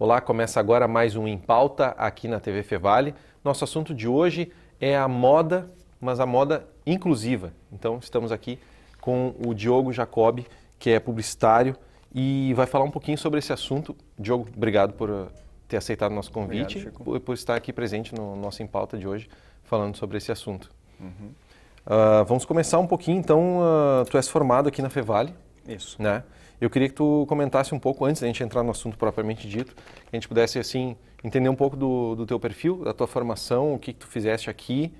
Olá, começa agora mais um Em Pauta aqui na TV Fevale. Nosso assunto de hoje é a moda, mas a moda inclusiva. Então estamos aqui com o Diogo Jacobi, que é publicitário e vai falar um pouquinho sobre esse assunto. Diogo, obrigado por ter aceitado o nosso convite e por estar aqui presente no nosso Em Pauta de hoje, falando sobre esse assunto. Vamos começar um pouquinho, então, tu és formado aqui na Fevale. Isso. Né? Eu queria que tu comentasse um pouco, antes da gente entrar no assunto propriamente dito, que a gente pudesse, assim, entender um pouco do teu perfil, da tua formação, o que tu fizeste aqui.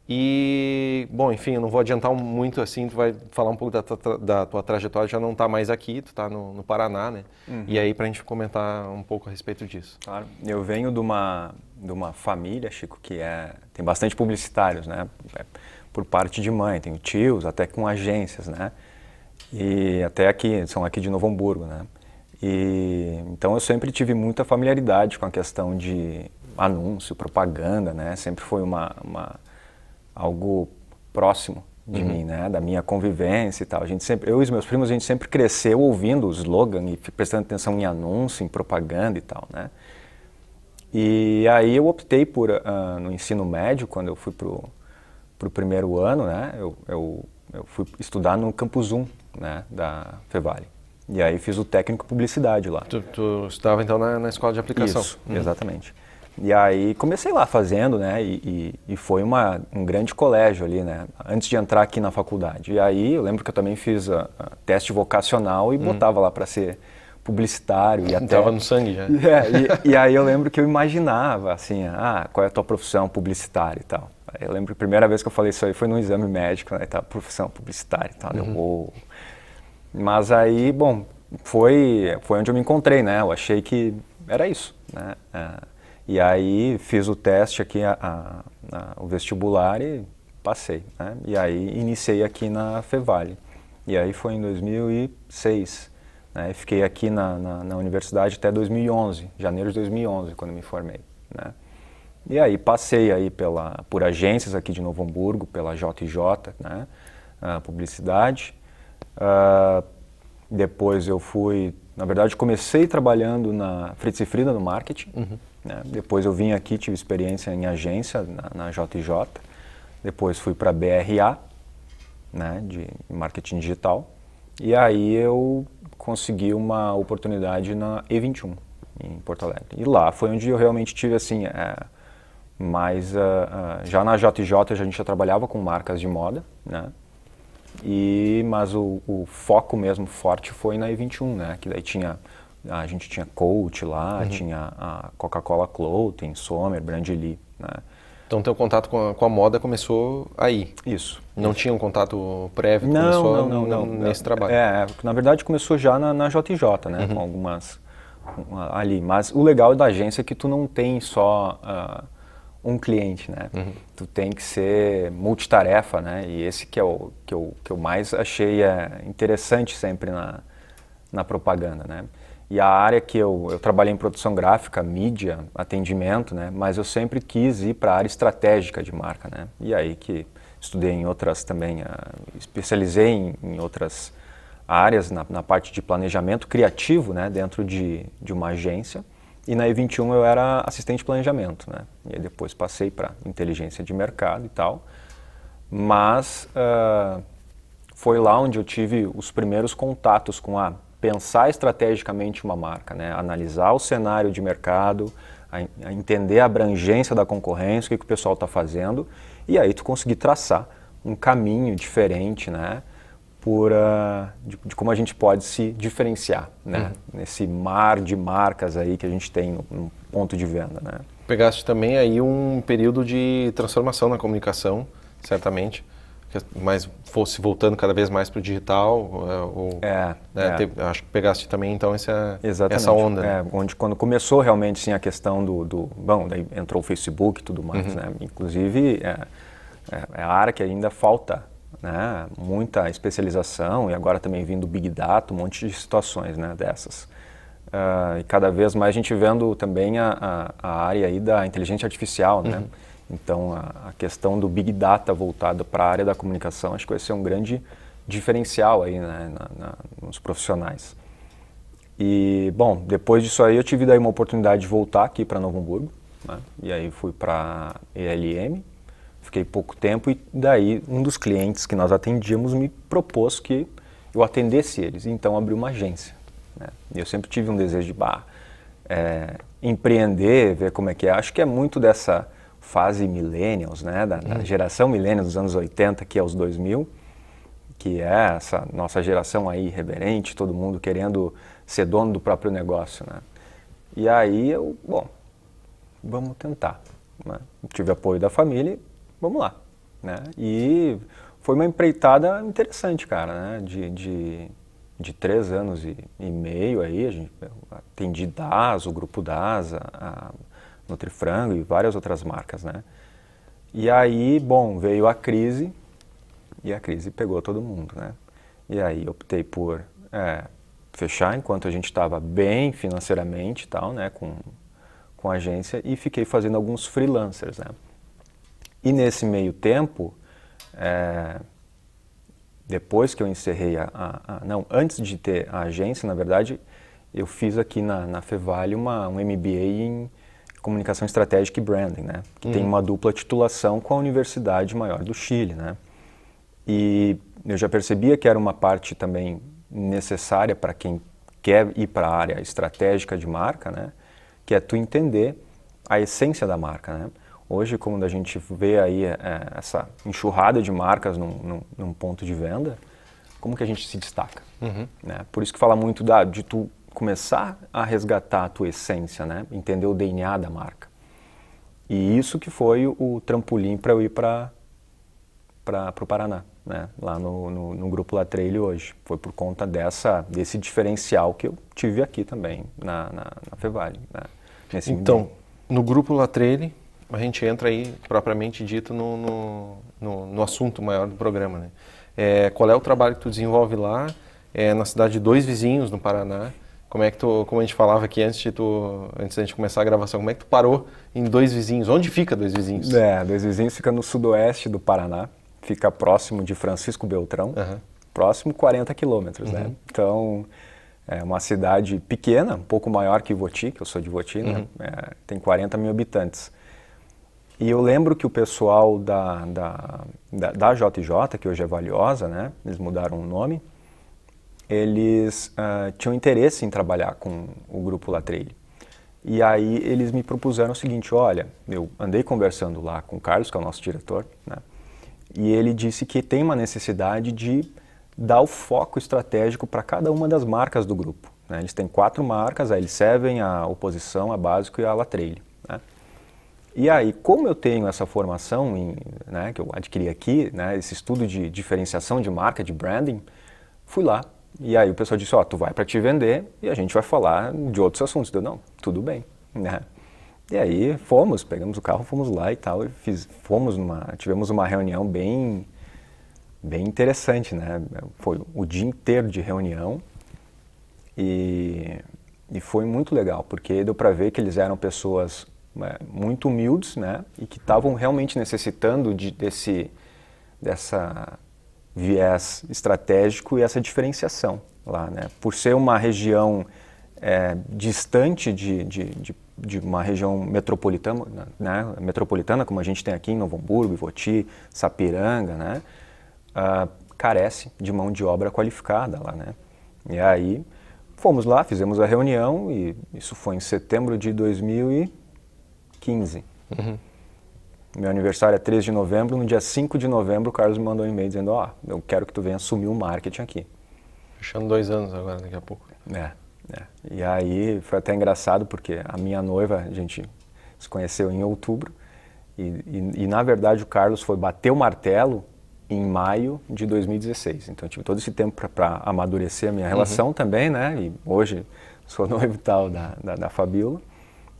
E, bom, enfim, eu não vou adiantar muito, assim, tu vai falar um pouco da tua trajetória, já não está mais aqui, tu está no Paraná, né? E aí, para a gente comentar um pouco a respeito disso. Claro. Eu venho de uma família, Chico, que tem bastante publicitários, né? Por parte de mãe, tenho tios, até com agências, né? E até aqui, são aqui de Novo Hamburgo, né? E então eu sempre tive muita familiaridade com a questão de anúncio, propaganda, né? Sempre foi algo próximo de mim, né? Da minha convivência e tal. Eu e os meus primos, a gente sempre cresceu ouvindo o slogan e prestando atenção em anúncio, em propaganda e tal, né? E aí eu optei no ensino médio, quando eu fui pro primeiro ano, né? Eu fui estudar no Campus 1, né, da Fevale. E aí fiz o técnico publicidade lá. Tu estava então na escola de aplicação? Isso, exatamente. E aí comecei lá fazendo, né, e foi um grande colégio ali, né, antes de entrar aqui na faculdade. E aí eu lembro que eu também fiz a teste vocacional e botava lá para ser publicitário. E até estava no sangue já. E aí eu lembro que eu imaginava, assim, qual é a tua profissão publicitária e tal. Eu lembro que a primeira vez que eu falei isso aí foi num exame médico, né, tá, profissão publicitária e tal. Mas aí, bom, foi onde eu me encontrei, né, eu achei que era isso, né. E aí fiz o teste aqui, o vestibular e passei, né, e aí iniciei aqui na Fevale. E aí foi em 2006, né, fiquei aqui na universidade até 2011, janeiro de 2011, quando me formei, né. E aí passei aí por agências aqui de Novo Hamburgo, pela JJ, né, publicidade. Depois eu na verdade comecei trabalhando na Fritz e Frida no marketing, né? Depois eu vim aqui, tive experiência em agência na JJ. Depois fui para a BRA, né, de marketing digital. E aí eu consegui uma oportunidade na E21, em Porto Alegre. E lá foi onde eu realmente tive assim, mas já na JJ a gente já trabalhava com marcas de moda, né? Mas o foco mesmo forte foi na E21, né? Que daí a gente tinha Coach lá, tinha a Coca-Cola Clothing, Sommer, Brandly, né? Então teu contato com a moda começou aí? Isso. Não tinha um contato prévio? Não. Nesse trabalho? Na verdade começou já na JJ, né? Com algumas ali. Mas o legal da agência é que tu não tem só um cliente, né? Tu tem que ser multitarefa, né? E esse que eu mais achei interessante sempre na propaganda, né? E a área que eu trabalhei em produção gráfica, mídia, atendimento, né? Mas eu sempre quis ir para a área estratégica de marca, né? E aí que estudei em outras também, especializei em outras áreas na parte de planejamento criativo, né? Dentro de uma agência. E na E21 eu era assistente de planejamento, né? E aí depois passei para inteligência de mercado e tal. Mas foi lá onde eu tive os primeiros contatos com pensar estrategicamente uma marca, né? Analisar o cenário de mercado, a entender a abrangência da concorrência, o que o pessoal está fazendo, e aí tu conseguir traçar um caminho diferente, né? De como a gente pode se diferenciar, né? Nesse mar de marcas aí que a gente tem no ponto de venda, né? Pegaste também aí um período de transformação na comunicação, certamente, mas fosse voltando cada vez mais para o digital, acho que pegaste também então essa onda. Onde quando começou realmente sim a questão bom, daí entrou o Facebook e tudo mais, né? Inclusive é a área que ainda falta, né, muita especialização, e agora também vindo Big Data, um monte de situações, né, dessas. E cada vez mais a gente vendo também a área aí da inteligência artificial, né? Então a questão do Big Data voltado para a área da comunicação, acho que vai ser um grande diferencial aí, né, nos profissionais. E, bom, depois disso aí eu tive daí uma oportunidade de voltar aqui para Novo Hamburgo, né? E aí fui para ELM, fiquei pouco tempo e daí um dos clientes que nós atendíamos me propôs que eu atendesse eles, então abri uma agência, né? E eu sempre tive um desejo de empreender, ver como é que é. Acho que é muito dessa fase millennials, né? Da geração millennials dos anos 80, que é os 2000, que é essa nossa geração aí irreverente, todo mundo querendo ser dono do próprio negócio, né? E aí bom, vamos tentar, né? Tive apoio da família, vamos lá, né? E foi uma empreitada interessante, cara, né? De 3 anos e meio aí, a gente atendi DAS, o grupo DAS, a Nutrifrango e várias outras marcas, né? E aí, bom, veio a crise e a crise pegou todo mundo, né? E aí optei por fechar enquanto a gente estava bem financeiramente e tal, né? Com a agência e fiquei fazendo alguns freelancers, né? E nesse meio tempo, depois que eu encerrei não, antes de ter a agência, na verdade, eu fiz aqui na Fevale um MBA em Comunicação Estratégica e Branding, né? Que tem uma dupla titulação com a Universidade Maior do Chile, né? E eu já percebia que era uma parte também necessária para quem quer ir para a área estratégica de marca, né? Que é tu entender a essência da marca, né? Hoje, quando a gente vê aí essa enxurrada de marcas num ponto de venda, como que a gente se destaca? Né? Por isso que fala muito de tu começar a resgatar a tua essência, né? Entender o DNA da marca. E isso que foi o trampolim para eu ir para o Paraná, né? Lá no Grupo La Trail hoje. Foi por conta desse diferencial que eu tive aqui também, na Fevale. Né? Então, no Grupo La Trail, a gente entra aí, propriamente dito, no assunto maior do programa, né? Qual é o trabalho que tu desenvolve lá? Na cidade de Dois Vizinhos, no Paraná. Como a gente falava aqui antes da gente começar a gravação, como é que tu parou em Dois Vizinhos? Onde fica Dois Vizinhos? Dois Vizinhos fica no sudoeste do Paraná, fica próximo de Francisco Beltrão, próximo 40 quilômetros, né? Então, é uma cidade pequena, um pouco maior que Voti, que eu sou de Voti, né? Tem 40 mil habitantes. E eu lembro que o pessoal da JJ, que hoje é Valiosa, né? Eles mudaram o nome, eles tinham interesse em trabalhar com o Grupo La Trail. E aí eles me propuseram o seguinte, olha, eu andei conversando lá com o Carlos, que é o nosso diretor, né? E ele disse que tem uma necessidade de dar o foco estratégico para cada uma das marcas do grupo, né? Eles têm 4 marcas, a L7, a Oposição, a Básico e a La Trail, né? E aí, como eu tenho essa formação né, que eu adquiri aqui, né, esse estudo de diferenciação de marca, de branding, fui lá. E aí o pessoal disse, tu vai para te vender e a gente vai falar de outros assuntos. Eu, não, tudo bem, né? E aí pegamos o carro, fomos lá e tal, tivemos uma reunião bem interessante, né? Foi o dia inteiro de reunião e foi muito legal, porque deu para ver que eles eram pessoas muito humildes, né? E que estavam realmente necessitando dessa viés estratégico e essa diferenciação lá, né? Por ser uma região distante de uma região metropolitana, né? Metropolitana, como a gente tem aqui em Novo Hamburgo, Voti, Sapiranga, né? Carece de mão de obra qualificada lá, né? E aí fomos lá, fizemos a reunião e isso foi em setembro de 2015. Meu aniversário é 3 de novembro, no dia 5 de novembro o Carlos me mandou um e-mail dizendo, eu quero que tu venha assumir o marketing aqui. Fechando 2 anos agora, daqui a pouco. E aí foi até engraçado porque a minha noiva, a gente se conheceu em outubro e na verdade o Carlos foi bater o martelo em maio de 2016. Então eu tive todo esse tempo para amadurecer a minha relação também, né? E hoje sou noivo e tal da Fabiola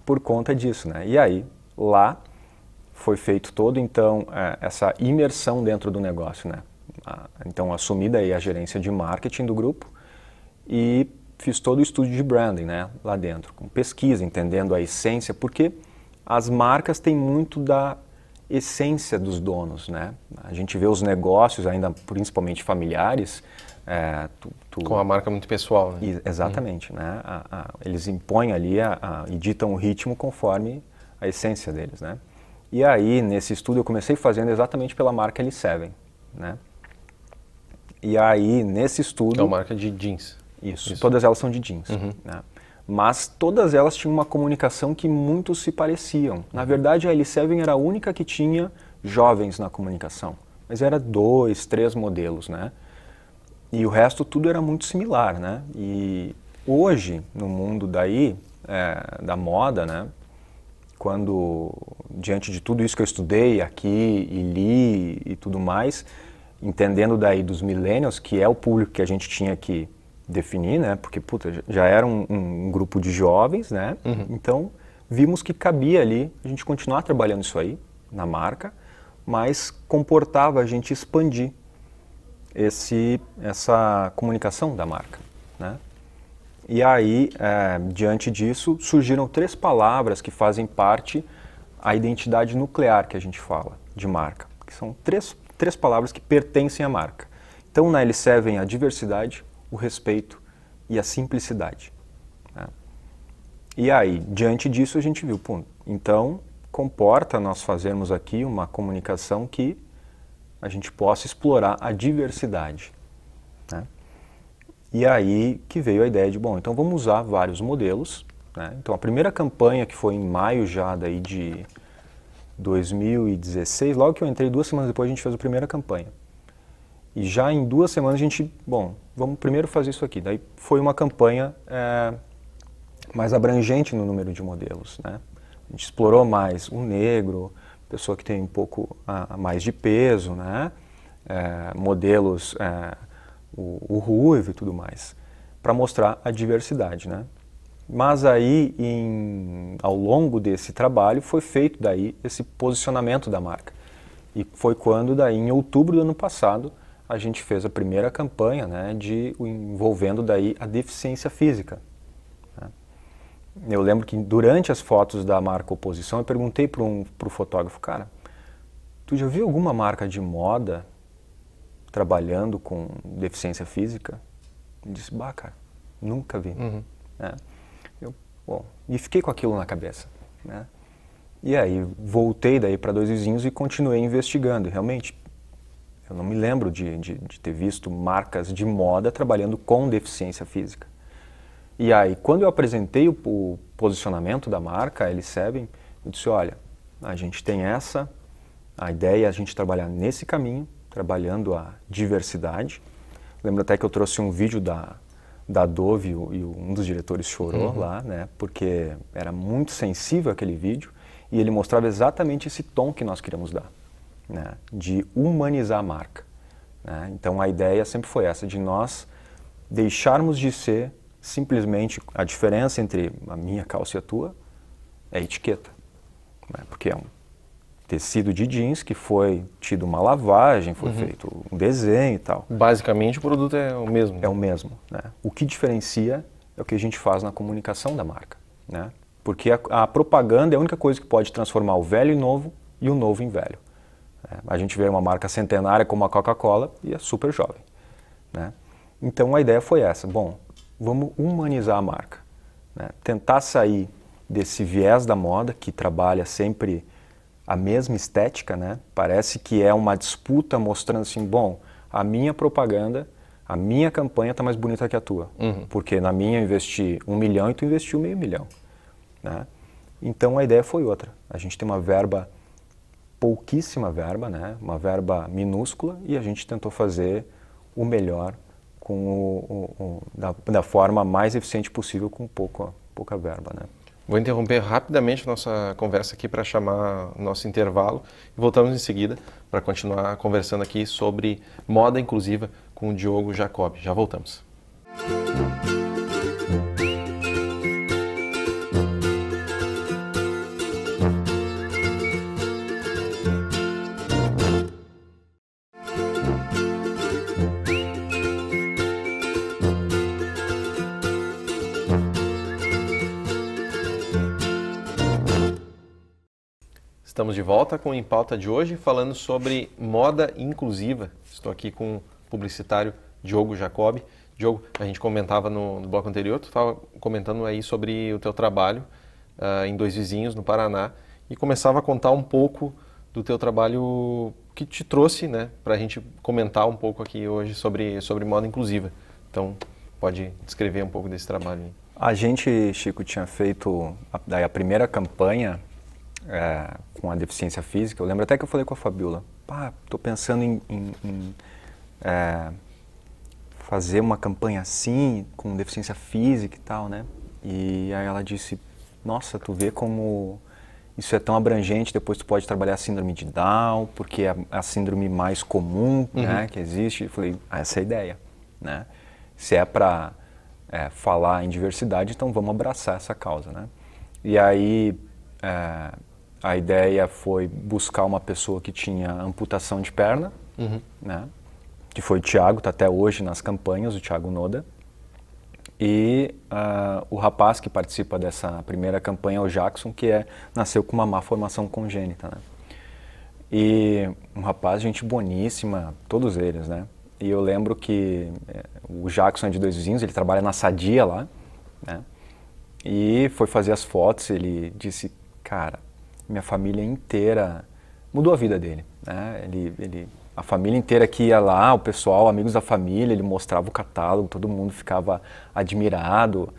por conta disso, né? E aí lá foi feito todo, então, essa imersão dentro do negócio, né? Então, assumi daí a gerência de marketing do grupo e fiz todo o estudo de branding, né? Lá dentro, com pesquisa, entendendo a essência, porque as marcas têm muito da essência dos donos, né? A gente vê os negócios, ainda principalmente familiares, com a marca muito pessoal, né? Exatamente, né? Eles impõem ali e ditam o ritmo conforme a essência deles, né? E aí, nesse estudo, eu comecei fazendo exatamente pela marca L7, né? E aí, nesse estudo... É uma marca de jeans. Isso, todas elas são de jeans, né? Mas todas elas tinham uma comunicação que muito se pareciam. Na verdade, a L7 era a única que tinha jovens na comunicação, mas era 2, 3 modelos, né? E o resto tudo era muito similar, né? E hoje, no mundo da moda, né? Quando, diante de tudo isso que eu estudei aqui e li e tudo mais, entendendo daí dos millennials, que é o público que a gente tinha que definir, né? Porque, puta, já era um grupo de jovens, né? Então, vimos que cabia ali a gente continuar trabalhando isso na marca, mas comportava a gente expandir essa comunicação da marca, né? E aí, diante disso, surgiram 3 palavras que fazem parte da identidade nuclear que a gente fala de marca, que são três palavras que pertencem à marca. Então, na L7, a diversidade, o respeito e a simplicidade, né? E aí, diante disso, a gente viu, então, comporta nós fazermos aqui uma comunicação que a gente possa explorar a diversidade, né? E aí que veio a ideia de, então vamos usar vários modelos, né? Então a primeira campanha, que foi em maio já daí de 2016, logo que eu entrei, 2 semanas depois a gente fez a primeira campanha. E já em 2 semanas a gente, vamos primeiro fazer isso aqui. Daí foi uma campanha mais abrangente no número de modelos, né? A gente explorou mais o negro, pessoa que tem um pouco mais de peso, né? Modelos, o ruivo e tudo mais, para mostrar a diversidade, né? Mas aí, ao longo desse trabalho, foi feito daí esse posicionamento da marca. E foi quando, daí, em outubro do ano passado, a gente fez a primeira campanha, né, envolvendo daí a deficiência física, né? Eu lembro que durante as fotos da marca Oposição, eu perguntei para o fotógrafo, cara, tu já viu alguma marca de moda trabalhando com deficiência física? Ele disse, cara, nunca vi. Né? E fiquei com aquilo na cabeça, né? E aí voltei daí para Dois Vizinhos e continuei investigando. E realmente, eu não me lembro de ter visto marcas de moda trabalhando com deficiência física. E aí, quando eu apresentei o posicionamento da marca, a L7, eu disse, olha, a gente tem a ideia é a gente trabalhar nesse caminho, trabalhando a diversidade. Lembro até que eu trouxe um vídeo da Dove e um dos diretores chorou lá, né? Porque era muito sensível aquele vídeo e ele mostrava exatamente esse tom que nós queríamos dar, né? De humanizar a marca, né? Então a ideia sempre foi essa, de nós deixarmos de ser simplesmente a diferença entre a minha calça e a tua é a etiqueta, né? Porque é um tecido de jeans que foi tido uma lavagem, foi feito um desenho e tal. Basicamente o produto é o mesmo. É o mesmo, né? O que diferencia é o que a gente faz na comunicação da marca, né? Porque a propaganda é a única coisa que pode transformar o velho em novo e o novo em velho. A gente vê uma marca centenária como a Coca-Cola e é super jovem, né? Então a ideia foi essa, vamos humanizar a marca, né? Tentar sair desse viés da moda que trabalha sempre a mesma estética, né? Parece que é uma disputa mostrando assim, a minha propaganda, a minha campanha está mais bonita que a tua, porque na minha eu investi 1 milhão e tu investiu meio milhão, né? Então a ideia foi outra, a gente tem uma verba, pouquíssima verba, né? Uma verba minúscula, e a gente tentou fazer o melhor da forma mais eficiente possível com pouca verba, né? Vou interromper rapidamente a nossa conversa aqui para chamar o nosso intervalo e voltamos em seguida para continuar conversando aqui sobre moda inclusiva com o Diogo Jacob. Já voltamos. Estamos de volta com o Em Pauta de hoje, falando sobre moda inclusiva. Estou aqui com o publicitário Diogo Jacob. Diogo, a gente comentava no bloco anterior, tu estava comentando aí sobre o teu trabalho em Dois Vizinhos, no Paraná, e começava a contar um pouco do teu trabalho que te trouxe, né, para a gente comentar um pouco aqui hoje sobre moda inclusiva. Então, pode descrever um pouco desse trabalho aí. A gente, Chico, tinha feito a primeira campanha com a deficiência física. Eu lembro até que eu falei com a Fabiola, estou pensando em fazer uma campanha assim, com deficiência física e tal, né? E aí ela disse, nossa, tu vê como isso é tão abrangente, depois tu pode trabalhar a síndrome de Down, porque é a síndrome mais comum, né, que existe. Eu falei, essa é a ideia, né? Se é para falar em diversidade, então vamos abraçar essa causa, né? E aí a ideia foi buscar uma pessoa que tinha amputação de perna, né? Que foi o Thiago, está até hoje nas campanhas, o Thiago Noda. E o rapaz que participa dessa primeira campanha é o Jackson, que nasceu com uma má formação congênita, né? E um rapaz, gente boníssima, todos eles, né? E eu lembro que o Jackson é de Dois Vizinhos, ele trabalha na Sadia lá, né? E foi fazer as fotos, ele disse, cara, minha família inteira mudou a vida dele, né? A família inteira que ia lá, o pessoal, amigos da família, ele mostrava o catálogo, todo mundo ficava admirado.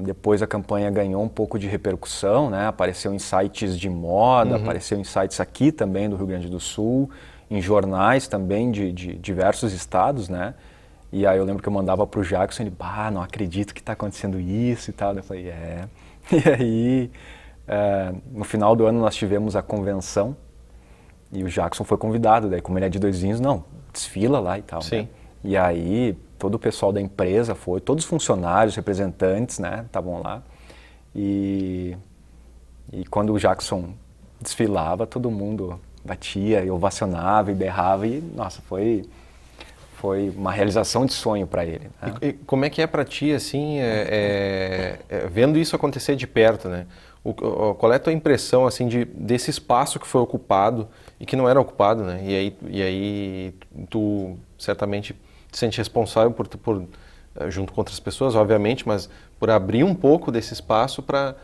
Depois a campanha ganhou um pouco de repercussão, né? Apareceu em sites de moda, apareceu em sites aqui também do Rio Grande do Sul, em jornais também de diversos estados, né? E aí eu lembro que eu mandava para o Jackson, ele, não acredito que está acontecendo isso e tal. Eu falei, E aí, no final do ano nós tivemos a convenção, e o Jackson foi convidado, daí como ele é de Dois Vizinhos, não, desfila lá e tal. Sim. Né? E aí todo o pessoal da empresa foi, todos os funcionários, representantes, né, estavam lá. E quando o Jackson desfilava, todo mundo batia e ovacionava e berrava e, nossa, foi uma realização de sonho para ele. Né? E como é que é para ti, assim, vendo isso acontecer de perto, né? Qual é a tua impressão, assim, desse espaço que foi ocupado e que não era ocupado, né? E aí tu certamente te sente responsável por junto com outras pessoas, obviamente, mas por abrir um pouco desse espaço para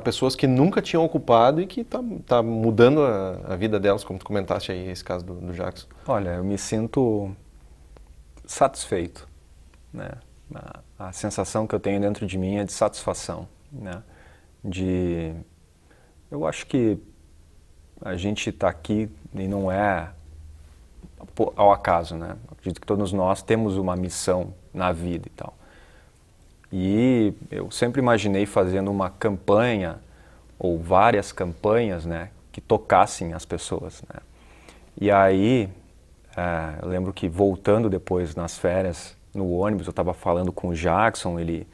pessoas que nunca tinham ocupado e que tá mudando a vida delas, como tu comentaste aí, esse caso do Jackson. Olha, eu me sinto satisfeito, né? A sensação que eu tenho dentro de mim é de satisfação, né? Eu acho que a gente está aqui e não é ao acaso, né? Acredito que todos nós temos uma missão na vida e tal. E eu sempre imaginei fazendo uma campanha ou várias campanhas, né, que tocassem as pessoas, né? E aí eu lembro que voltando depois nas férias no ônibus, eu estava falando com o Jackson, ele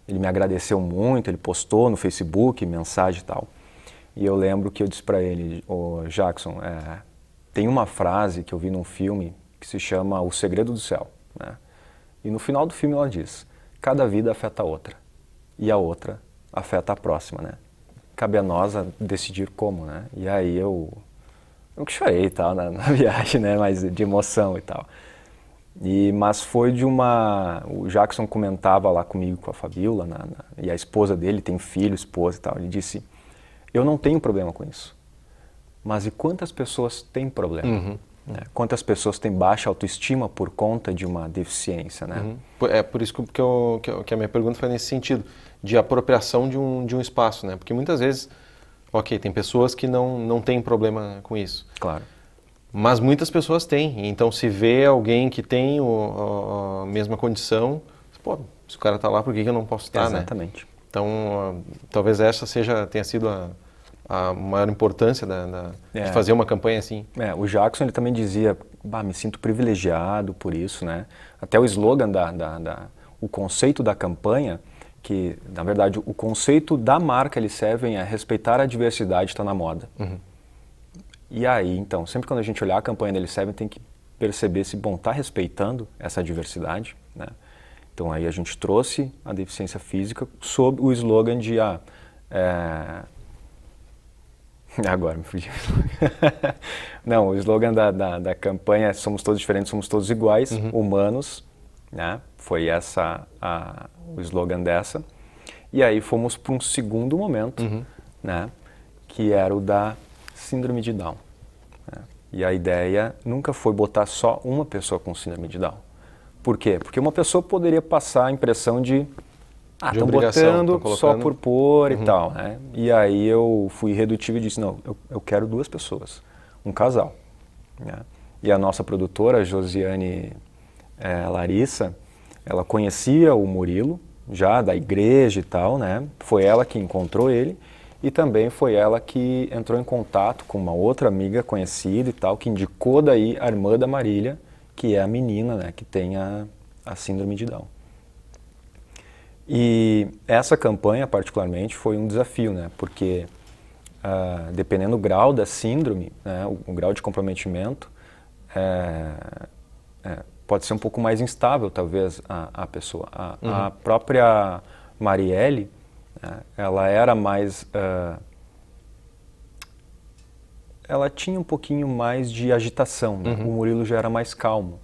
me agradeceu muito, ele postou no Facebook, mensagem e tal. E eu lembro que eu disse para ele, Jackson, tem uma frase que eu vi num filme que se chama O Segredo do Céu, né? E no final do filme ela diz, cada vida afeta a outra, e a outra afeta a próxima, né? Cabe a nós decidir como, né? E aí eu que chorei e tal na viagem, né? Mas de emoção e tal. Mas foi o Jackson comentava lá comigo, com a Fabiola, e a esposa dele tem filho, esposa e tal, ele disse, eu não tenho problema com isso, mas e quantas pessoas têm problema? Né? Quantas pessoas têm baixa autoestima por conta de uma deficiência, né? É por isso que a minha pergunta foi nesse sentido, de apropriação de um espaço, né? Porque muitas vezes, tem pessoas que não têm problema com isso. Claro. Mas muitas pessoas têm, então se vê alguém que tem a mesma condição, se o cara está lá, por que eu não posso estar, Exatamente. Né? Então, talvez essa tenha sido a maior importância de fazer uma campanha assim. O Jackson ele também dizia, me sinto privilegiado por isso, né? Até o slogan, o conceito da campanha, que na verdade o conceito da marca Elseven é respeitar a diversidade está na moda. E aí, então, sempre quando a gente olhar a campanha da Elseven, tem que perceber se, está respeitando essa diversidade, né? Então aí a gente trouxe a deficiência física sob o slogan de Agora me fugi. Não, o slogan da campanha é "Somos todos diferentes, somos todos iguais, humanos", né? Foi o slogan dessa. E aí fomos para um segundo momento, né? Que era o da síndrome de Down. Né? E a ideia nunca foi botar só uma pessoa com síndrome de Down. Por quê? Porque uma pessoa poderia passar a impressão de estão botando só por pôr e tal, né? E aí eu fui redutivo e disse, não, eu quero 2 pessoas, um casal. Né? E a nossa produtora, Josiane Larissa, ela conhecia o Murilo, já da igreja e tal, né? Foi ela que encontrou ele e também foi ela que entrou em contato com uma outra amiga conhecida e tal, que indicou daí a irmã da Marília, que é a menina, né, que tem a síndrome de Down. E essa campanha, particularmente, foi um desafio, né, porque dependendo do grau da síndrome, né, o grau de comprometimento, pode ser um pouco mais instável, talvez, a pessoa. A própria Marielle, ela era mais... ela tinha um pouquinho mais de agitação, né? O Murilo já era mais calmo.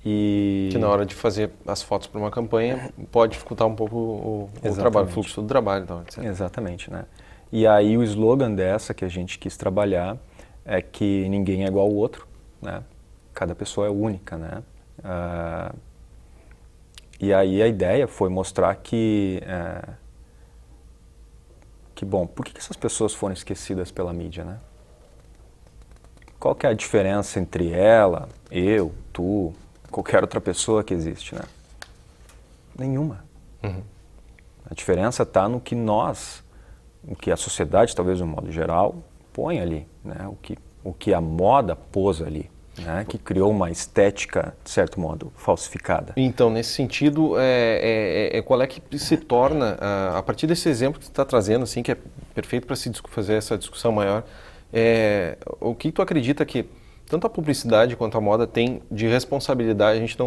Que na hora de fazer as fotos para uma campanha pode dificultar um pouco o trabalho, o fluxo do trabalho. Então, etc. Exatamente, né? E aí o slogan dessa que a gente quis trabalhar é que ninguém é igual ao outro, né? Cada pessoa é única, né? E aí a ideia foi mostrar que bom, por que essas pessoas foram esquecidas pela mídia, né? Qual que é a diferença entre ela, eu, tu, qualquer outra pessoa que existe, né? Nenhuma. A diferença está no que o que a sociedade, talvez de um modo geral, põe ali, né? O que a moda pôs ali, né? Que criou uma estética, de certo modo, falsificada. Então, nesse sentido, qual é que se torna, a partir desse exemplo que você está trazendo, assim, que é perfeito para se fazer essa discussão maior, o que tu acredita que tanto a publicidade quanto a moda tem de responsabilidade? A gente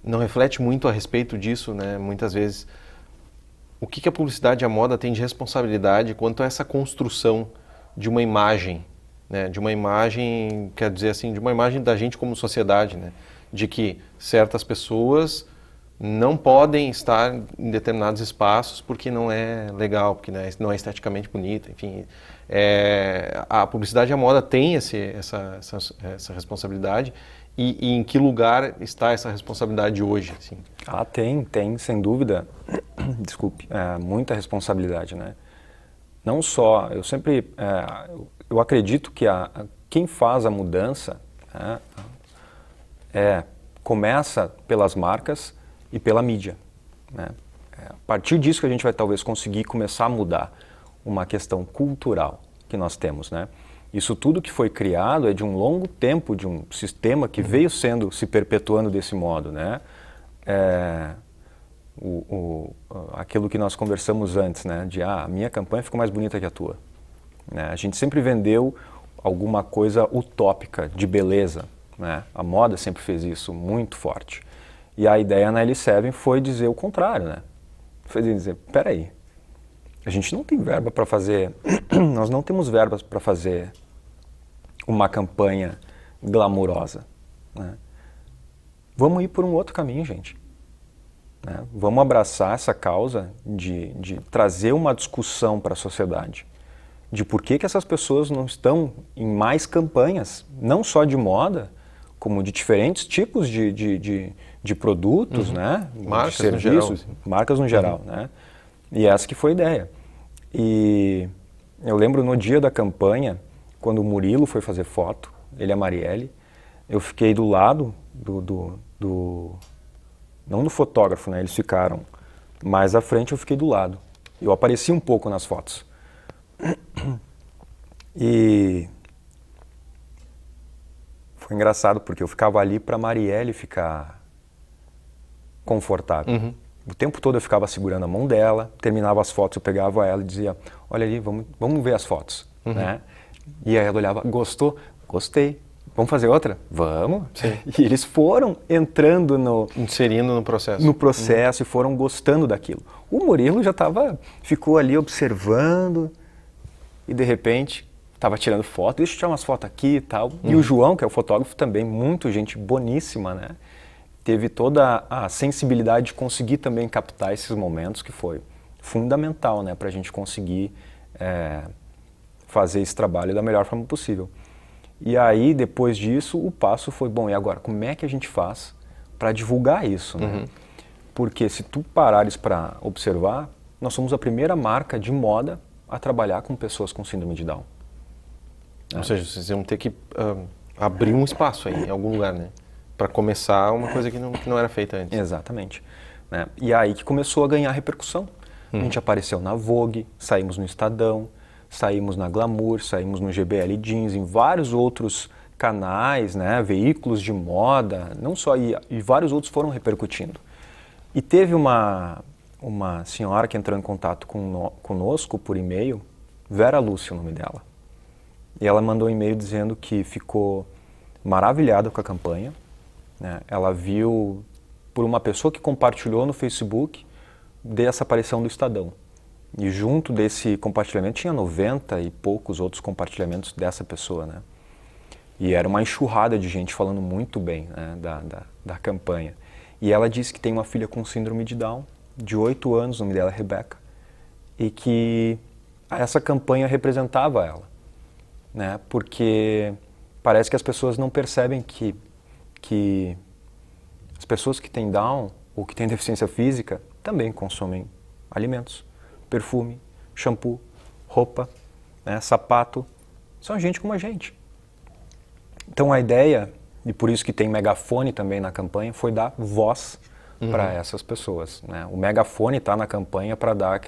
não reflete muito a respeito disso, né? Muitas vezes. O que a publicidade e a moda tem de responsabilidade quanto a essa construção de uma imagem, né? De uma imagem, quer dizer assim, de uma imagem da gente como sociedade, né? De que certas pessoas não podem estar em determinados espaços porque não é legal, porque não é esteticamente bonita, enfim. A publicidade e a moda têm essa responsabilidade e em que lugar está essa responsabilidade hoje? Assim? Tem, sem dúvida, desculpe, muita responsabilidade, né? Não só, eu acredito que quem faz a mudança começa pelas marcas e pela mídia, né? A partir disso que a gente vai talvez conseguir começar a mudar uma questão cultural que nós temos, né? Isso tudo que foi criado é de um longo tempo, de um sistema que veio se perpetuando desse modo, né? Aquilo que nós conversamos antes, né? De a minha campanha ficou mais bonita que a tua, né? A gente sempre vendeu alguma coisa utópica, de beleza, né? A moda sempre fez isso muito forte. E a ideia na L7 foi dizer o contrário, né? Foi dizer, peraí, a gente não tem verba para fazer, nós não temos verbas para fazer uma campanha glamurosa, né? Vamos ir por um outro caminho, gente. Né? Vamos abraçar essa causa de trazer uma discussão para a sociedade de por que essas pessoas não estão em mais campanhas, não só de moda, como de diferentes tipos de produtos, né? Marcas de serviços, no geral. Marcas no geral, né? E essa que foi a ideia. E eu lembro no dia da campanha, quando o Murilo foi fazer foto, ele e a Marielle, eu fiquei do lado não do fotógrafo, né? Eles ficaram mais à frente, eu fiquei do lado. Eu apareci um pouco nas fotos. E foi engraçado, porque eu ficava ali para a Marielle ficar confortável. O tempo todo eu ficava segurando a mão dela, terminava as fotos, eu pegava ela e dizia, olha ali, vamos ver as fotos. Né? E aí ela olhava, gostou? Gostei. Vamos fazer outra? Vamos. Sim. E eles foram entrando inserindo no processo. No processo e foram gostando daquilo. O Murilo ficou ali observando, e de repente estava tirando foto, deixa eu tirar umas fotos aqui e tal. E o João, que é o fotógrafo também, muito gente boníssima, né? Teve toda a sensibilidade de conseguir também captar esses momentos, que foi fundamental, né, para a gente conseguir fazer esse trabalho da melhor forma possível. E aí, depois disso, o passo foi, bom, e agora, como é que a gente faz para divulgar isso, né? Porque se tu parares para observar, nós somos a primeira marca de moda a trabalhar com pessoas com síndrome de Down. Ou seja, vocês iam ter que abrir um espaço aí, em algum lugar, né? Para começar uma coisa que não era feita antes. Exatamente. Né? E aí que começou a ganhar repercussão. A gente apareceu na Vogue, saímos no Estadão, saímos na Glamour, saímos no GBL Jeans, em vários outros canais, né? Veículos de moda, não só, e vários outros foram repercutindo. E teve uma senhora que entrou em contato conosco por e-mail, Vera Lúcia, o nome dela. E ela mandou um e-mail dizendo que ficou maravilhada com a campanha, né? Ela viu por uma pessoa que compartilhou no Facebook dessa aparição do Estadão. E junto desse compartilhamento tinha 90 e poucos outros compartilhamentos dessa pessoa, né? E era uma enxurrada de gente falando muito bem, né, da campanha. E ela disse que tem uma filha com síndrome de Down, de 8 anos, o nome dela é Rebeca, e que essa campanha representava ela, né? Porque parece que as pessoas não percebem que as pessoas que têm Down ou que têm deficiência física também consomem alimentos, perfume, shampoo, roupa, né, sapato, são gente como a gente. Então a ideia, e por isso que tem megafone também na campanha, foi dar voz para essas pessoas, né? O megafone está na campanha para dar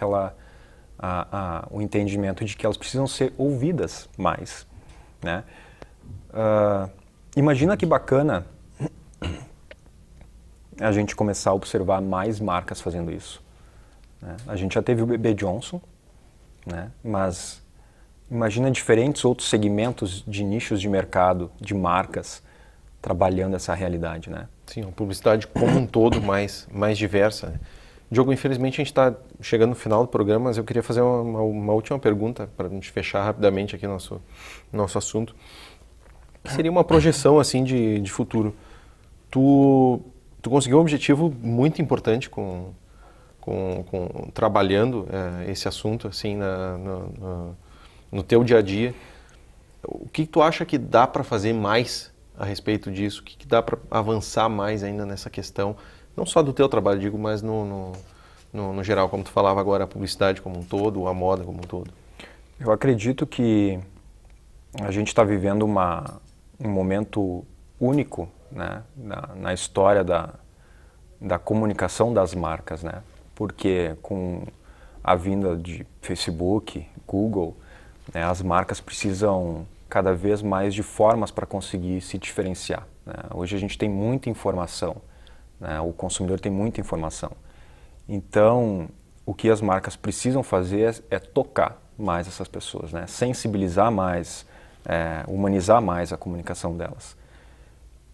o entendimento de que elas precisam ser ouvidas mais, né? Imagina que bacana a gente começar a observar mais marcas fazendo isso, né? A gente já teve o Bebê Johnson, né? Mas imagina diferentes outros segmentos de nichos de mercado, de marcas, trabalhando essa realidade, né? Sim, a publicidade como um todo mais diversa, né? Diogo, infelizmente a gente está chegando no final do programa, mas eu queria fazer uma última pergunta para a gente fechar rapidamente aqui nosso assunto. Seria uma projeção assim de futuro. Tu conseguiu um objetivo muito importante trabalhando esse assunto assim no teu dia a dia. O que tu acha que dá para fazer mais a respeito disso? O que dá para avançar mais ainda nessa questão? Não só do teu trabalho, digo, mas no geral, como tu falava agora, a publicidade como um todo, a moda como um todo. Eu acredito que a gente está vivendo um momento único, né, na história da comunicação das marcas, né? Porque com a vinda de Facebook, Google, né, as marcas precisam cada vez mais de formas para conseguir se diferenciar, né? Hoje a gente tem muita informação, né? O consumidor tem muita informação. Então, o que as marcas precisam fazer é tocar mais essas pessoas, né? Sensibilizar mais, humanizar mais a comunicação delas.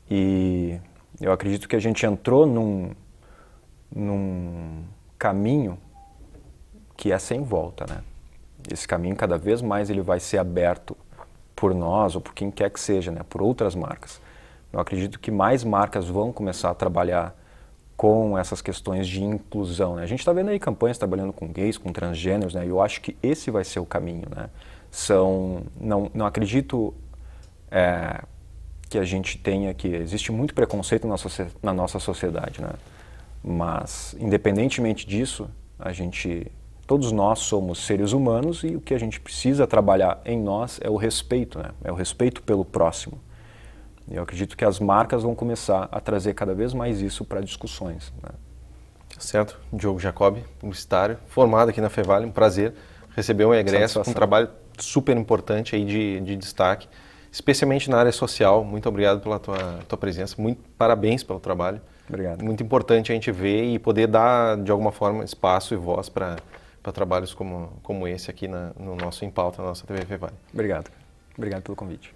E eu acredito que a gente entrou num caminho que é sem volta, né? Esse caminho cada vez mais ele vai ser aberto por nós ou por quem quer que seja, né? Por outras marcas. Eu acredito que mais marcas vão começar a trabalhar com essas questões de inclusão, né? A gente está vendo aí campanhas trabalhando com gays, com transgêneros, né? E eu acho que esse vai ser o caminho, né? Não acredito que a gente tenha que... Existe muito preconceito na nossa sociedade, né? Mas, independentemente disso, todos nós somos seres humanos e o que a gente precisa trabalhar em nós é o respeito, né? É o respeito pelo próximo. Eu acredito que as marcas vão começar a trazer cada vez mais isso para discussões, né? Certo. Diogo Jacob, publicitário, formado aqui na Fevale, um prazer receber um egresso com um trabalho super importante aí de destaque, especialmente na área social. Muito obrigado pela tua presença, parabéns pelo trabalho. Obrigado. Muito importante a gente ver e poder dar, de alguma forma, espaço e voz para trabalhos como esse aqui no nosso Em Pauta, na nossa TV Fevale. Obrigado. Obrigado pelo convite.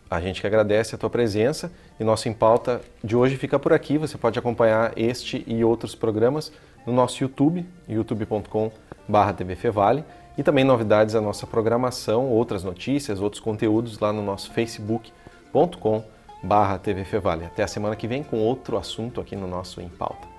A gente que agradece a tua presença e nosso Em Pauta de hoje fica por aqui. Você pode acompanhar este e outros programas no nosso YouTube, youtube.com/tvfevale, e também novidades da nossa programação, outras notícias, outros conteúdos lá no nosso facebook.com/tvfevale. Até a semana que vem com outro assunto aqui no nosso Em Pauta.